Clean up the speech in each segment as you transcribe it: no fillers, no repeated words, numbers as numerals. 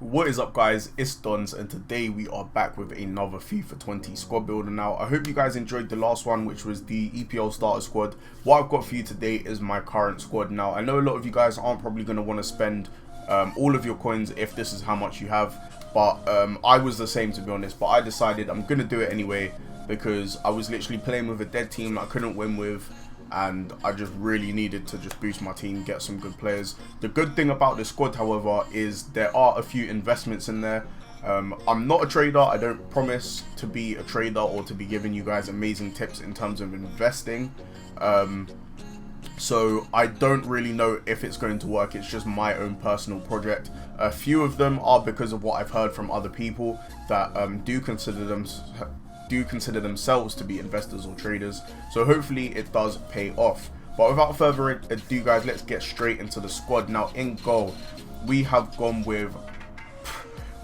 What is up, guys? It's Dons, and today we are back with another FIFA 20 squad builder. Now, I hope you guys enjoyed the last one, which was the EPL starter squad. What I've got for you today is my current squad. Now, I know a lot of you guys aren't probably going to want to spend all of your coins if this is how much you have, but I was the same, to be honest. But I decided I'm going to do it anyway because I was literally playing with a dead team that I couldn't win with, and I just really needed to just boost my team, get some good players. The good thing about this squad, however, is there are a few investments in there. I'm not a trader. I don't promise to be a trader or to be giving you guys amazing tips in terms of investing. So I don't really know if it's going to work. It's just my own personal project. A few of them are because of what I've heard from other people that do consider themselves to be investors or traders, so hopefully it does pay off. But without further ado, guys, let's get straight into the squad. Now, in goal, we have gone with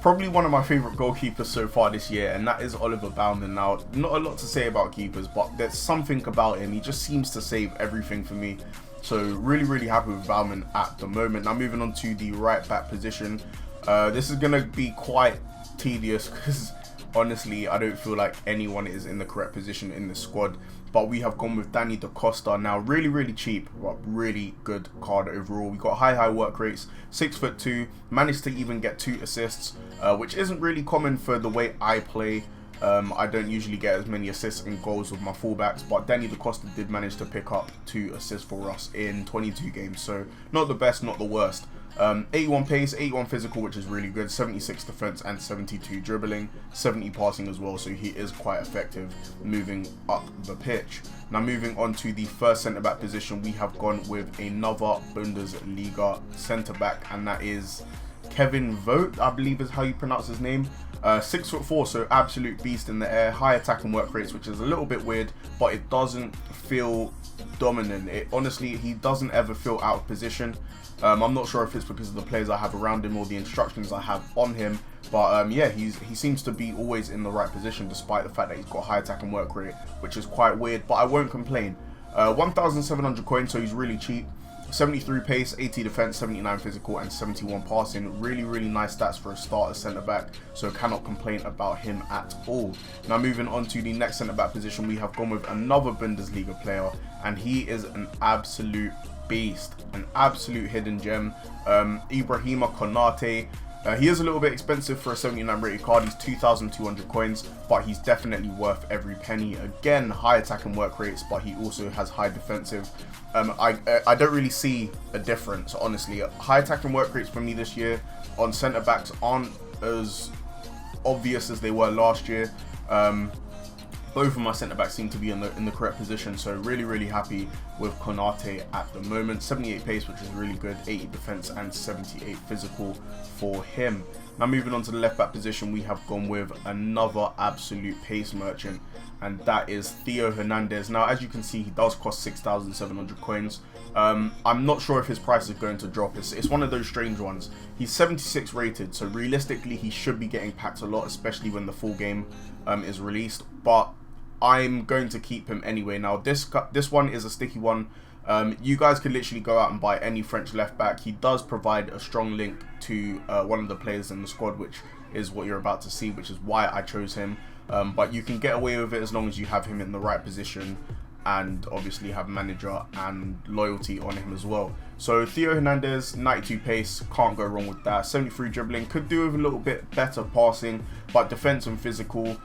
probably one of my favorite goalkeepers so far this year, and that is Oliver Baumann. Now, not a lot to say about keepers, but there's something about him. He just seems to save everything for me, so really happy with Baumann at the moment. Now, moving on to the right back position, this is gonna be quite tedious because honestly, I don't feel like anyone is in the correct position in this squad, but we have gone with Danny Da Costa. Now, really cheap, but really good card overall. We got high work rates, 6'2", managed to even get 2 assists, which isn't really common for the way I play. I don't usually get as many assists and goals with my fullbacks, but Danny Da Costa did manage to pick up 2 assists for us in 22 games, so not the best, not the worst. 81 pace, 81 physical, which is really good, 76 defense and 72 dribbling, 70 passing as well, so he is quite effective moving up the pitch. Now, moving on to the first centre-back position, we have gone with another Bundesliga centre-back, and that is Kevin Vogt, I believe is how you pronounce his name. 6'4", so absolute beast in the air, high attack and work rates, which is a little bit weird, but it doesn't feel dominant. Honestly, he doesn't ever feel out of position. I'm not sure if it's because of the players I have around him or the instructions I have on him, but yeah, he seems to be always in the right position despite the fact that he's got high attack and work rate, which is quite weird, but I won't complain. 1,700 coins, so he's really cheap. 73 pace, 80 defense, 79 physical, and 71 passing. Really nice stats for a starter centre back, so cannot complain about him at all. Now, moving on to the next centre back position, we have gone with another Bundesliga player, and he is an absolute beast, an absolute hidden gem. Ibrahima Konate. He is a little bit expensive for a 79 rated card. He's 2,200 coins, but he's definitely worth every penny. Again, high attack and work rates, but he also has high defensive. I don't really see a difference, honestly. High attack and work rates for me this year on centre backs aren't as obvious as they were last year. Both of my centre-backs seem to be in the correct position, so really happy with Konate at the moment. 78 pace, which is really good, 80 defense and 78 physical for him. Now, moving on to the left-back position, we have gone with another absolute pace merchant, and that is Theo Hernandez. Now, as you can see, he does cost 6,700 coins. I'm not sure if his price is going to drop. It's one of those strange ones. He's 76 rated, so realistically, he should be getting packed a lot, especially when the full game is released, but I'm going to keep him anyway. Now, this one is a sticky one. You guys could literally go out and buy any French left back. He does provide a strong link to one of the players in the squad, which is what you're about to see, which is why I chose him. But you can get away with it as long as you have him in the right position and obviously have manager and loyalty on him as well. So Theo Hernandez, 92 pace, can't go wrong with that. 73 dribbling, could do with a little bit better passing, but defense and physical,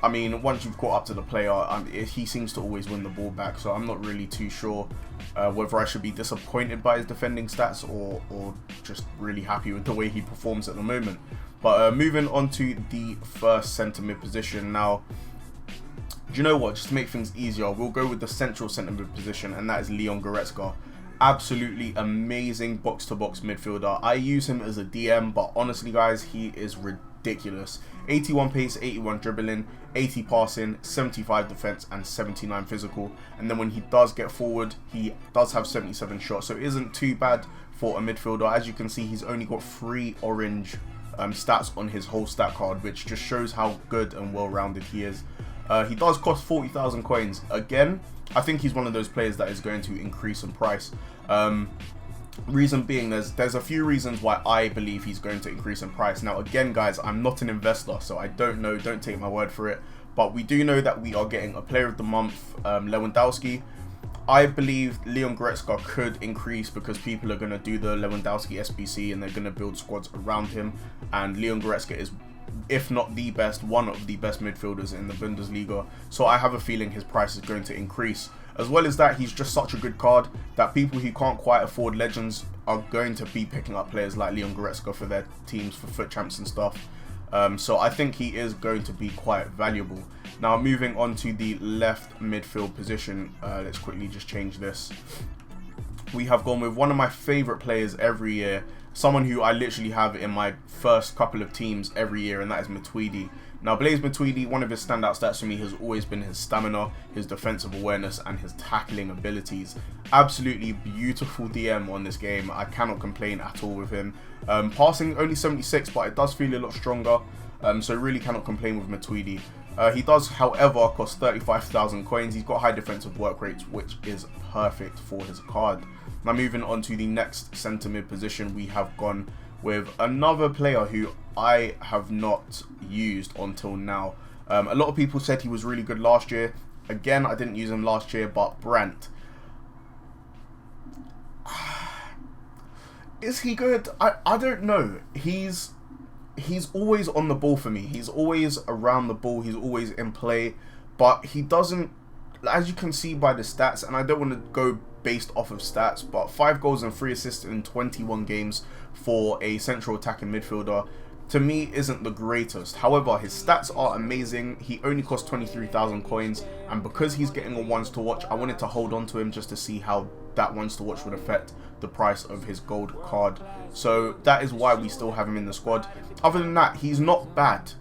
I mean, once you've caught up to the player, he seems to always win the ball back, so I'm not really too sure whether I should be disappointed by his defending stats or just really happy with the way he performs at the moment. But moving on to the first centre mid position. Now, do you know what? Just to make things easier, we'll go with the central centre mid position, and that is Leon Goretzka. Absolutely amazing box-to-box midfielder. I use him as a DM, but honestly, guys, he is ridiculous. 81 pace, 81 dribbling, 80 passing, 75 defense, and 79 physical. And then when he does get forward, he does have 77 shots, so it isn't too bad for a midfielder. As you can see, he's only got 3 orange stats on his whole stat card, which just shows how good and well-rounded he is. He does cost 40,000 coins. Again, I think he's one of those players that is going to increase in price. Reason being, there's a few reasons why I believe he's going to increase in price. Now again guys, I'm not an investor, so I don't know, don't take my word for it, but we do know that we are getting a player of the month, Lewandowski. I believe Leon Goretzka could increase because people are going to do the Lewandowski SBC and they're going to build squads around him, and Leon Goretzka is, if not the best, one of the best midfielders in the Bundesliga, so I have a feeling his price is going to increase. As well as that, he's just such a good card that people who can't quite afford legends are going to be picking up players like Leon Goretzka for their teams, for foot champs and stuff. So I think he is going to be quite valuable. Now moving on to the left midfield position, let's quickly just change this. We have gone with one of my favourite players every year, someone who I literally have in my first couple of teams every year, and that is Matuidi. Now Blaise Matuidi, one of his standout stats for me has always been his stamina, his defensive awareness and his tackling abilities. Absolutely beautiful DM on this game, I cannot complain at all with him. Passing only 76, but it does feel a lot stronger, so really cannot complain with Matuidi. He does however cost 35,000 coins, he's got high defensive work rates which is perfect for his card. Now moving on to the next centre mid position, we have gone with another player who I have not used until now. A lot of people said he was really good last year. Again, I didn't use him last year, but Brandt. Is he good? I don't know. He's always on the ball for me. He's always around the ball. He's always in play. But he doesn't, as you can see by the stats, and I don't want to go based off of stats, but 5 goals and 3 assists in 21 games for a central attacking midfielder to me isn't the greatest. However, his stats are amazing. He only costs 23,000 coins, and because he's getting a ones to watch, I wanted to hold on to him just to see how that ones to watch would affect the price of his gold card. So that is why we still have him in the squad. Other than that, he's not bad.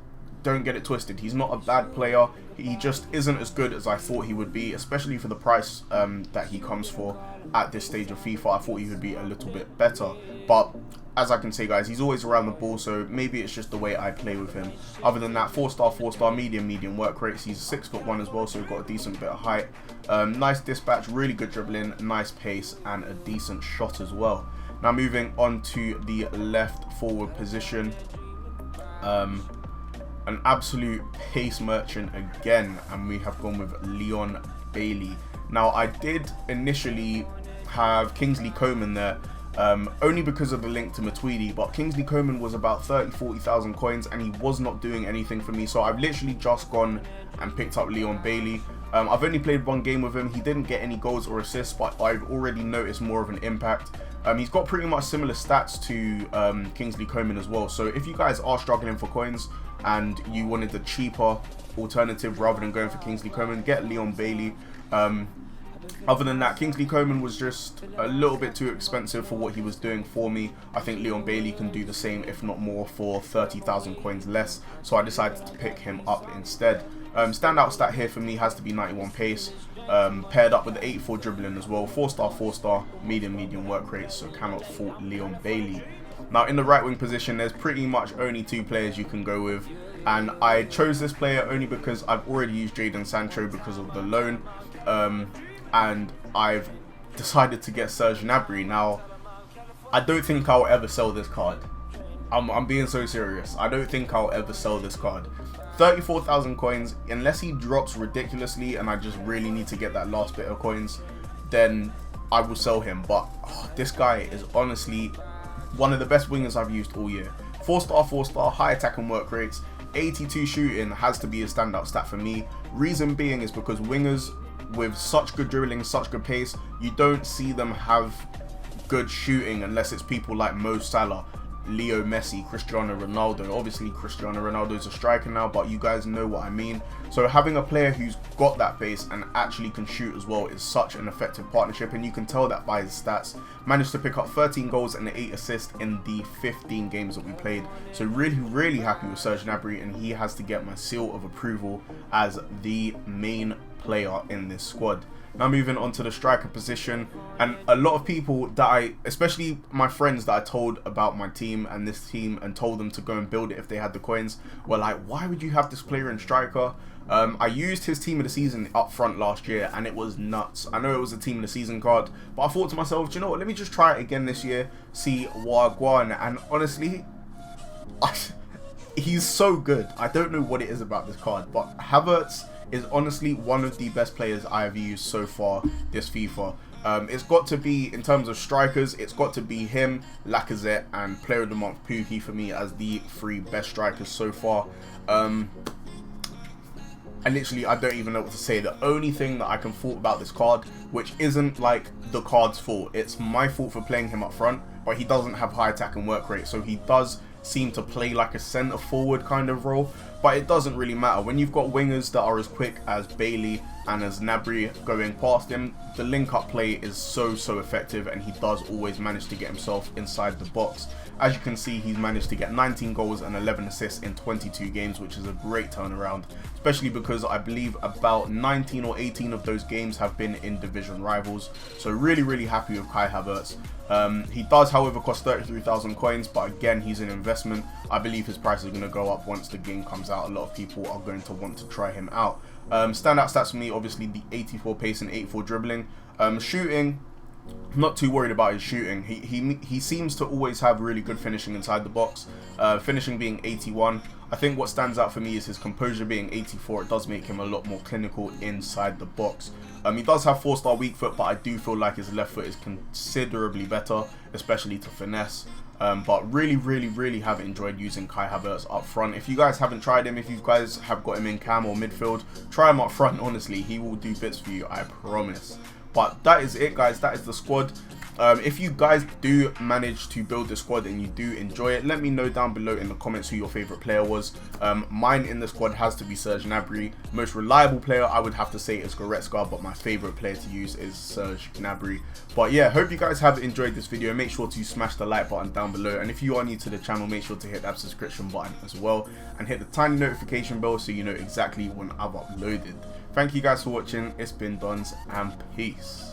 Don't get it twisted. He's not a bad player. He just isn't as good as I thought he would be, especially for the price that he comes for at this stage of FIFA. I thought he would be a little bit better. But as I can say, guys, he's always around the ball, so maybe it's just the way I play with him. Other than that, 4-star, medium work rates. He's 6'1" as well, so we've got a decent bit of height. Nice dispatch, really good dribbling, nice pace, and a decent shot as well. Now moving on to the left forward position. An absolute pace merchant again, and we have gone with Leon Bailey. Now I did initially have Kingsley Coman there, only because of the link to Matuidi, but Kingsley Coman was about 30,000-40,000 coins and he was not doing anything for me, so I've literally just gone and picked up Leon Bailey. I've only played 1 game with him. He didn't get any goals or assists, but I've already noticed more of an impact. He's got pretty much similar stats to Kingsley Coman as well, so if you guys are struggling for coins and you wanted the cheaper alternative rather than going for Kingsley Coman, get Leon Bailey. Other than that, Kingsley Coman was just a little bit too expensive for what he was doing for me. I think Leon Bailey can do the same, if not more, for 30,000 coins less, so I decided to pick him up instead. Standout stat here for me has to be 91 pace, paired up with the 84 dribbling as well. 4-star, medium work rate, so cannot fault Leon Bailey. Now in the right wing position, there's pretty much only 2 players you can go with, and I chose this player only because I've already used Jadon Sancho because of the loan, and I've decided to get Serge Gnabry. Now I don't think I'll ever sell this card. I'm being so serious. I don't think I'll ever sell this card. 34,000 coins, unless he drops ridiculously and I just really need to get that last bit of coins, then I will sell him. But this guy is honestly one of the best wingers I've used all year. 4-star, high attack and work rates, 82 shooting has to be a standout stat for me. Reason being is because wingers with such good dribbling, such good pace, you don't see them have good shooting unless it's people like Mo Salah, Leo Messi, Cristiano Ronaldo. Obviously Cristiano Ronaldo is a striker now, but you guys know what I mean. So having a player who's got that base and actually can shoot as well is such an effective partnership, and you can tell that by his stats. Managed to pick up 13 goals and 8 assists in the 15 games that we played. So really happy with Serge Gnabry, and he has to get my seal of approval as the main player in this squad. Now moving on to the striker position, and a lot of people that especially my friends that I told about my team and this team and told them to go and build it if they had the coins, were like, why would you have this player in striker? I used his team of the season up front last year and it was nuts. I know it was a team of the season card, but I thought to myself, do you know what, let me just try it again this year, see Wagwan, and honestly, he's so good. I don't know what it is about this card, but Havertz is honestly one of the best players I have used so far this FIFA. It's got to be, in terms of strikers, it's got to be him, Lacazette, and Player of the Month Pookie for me as the 3 best strikers so far. And literally, I don't even know what to say. The only thing that I can fault about this card, which isn't like the card's fault, it's my fault for playing him up front, but he doesn't have high attack and work rate, so he does seem to play like a centre forward kind of role, but it doesn't really matter. When you've got wingers that are as quick as Bailey and as Gnabry going past him, the link up play is so effective, and he does always manage to get himself inside the box. As you can see, he's managed to get 19 goals and 11 assists in 22 games, which is a great turnaround, especially because I believe about 19 or 18 of those games have been in division rivals. So really happy with Kai Havertz. He does, however, cost 33,000 coins, but again, he's an investment. I believe his price is going to go up once the game comes out. A lot of people are going to want to try him out. Standout stats for me, obviously the 84 pace and 84 dribbling. Shooting, not too worried about his shooting. He seems to always have really good finishing inside the box. Finishing being 81. I think what stands out for me is his composure being 84. It does make him a lot more clinical inside the box. He does have 4-star weak foot, but I do feel like his left foot is considerably better, especially to finesse. But really have enjoyed using Kai Havertz up front. If you guys haven't tried him, if you guys have got him in cam or midfield, try him up front. Honestly, he will do bits for you, I promise. But that is it, guys. That is the squad. If you guys do manage to build the squad and you do enjoy it, let me know down below in the comments who your favorite player was. Mine in the squad has to be Serge Gnabry. Most reliable player I would have to say is Goretzka, but my favorite player to use is Serge Gnabry. But yeah, hope you guys have enjoyed this video. Make sure to smash the like button down below, and if you are new to the channel, make sure to hit that subscription button as well and hit the tiny notification bell so you know exactly when I've uploaded. Thank you guys for watching. It's been Dons, and peace.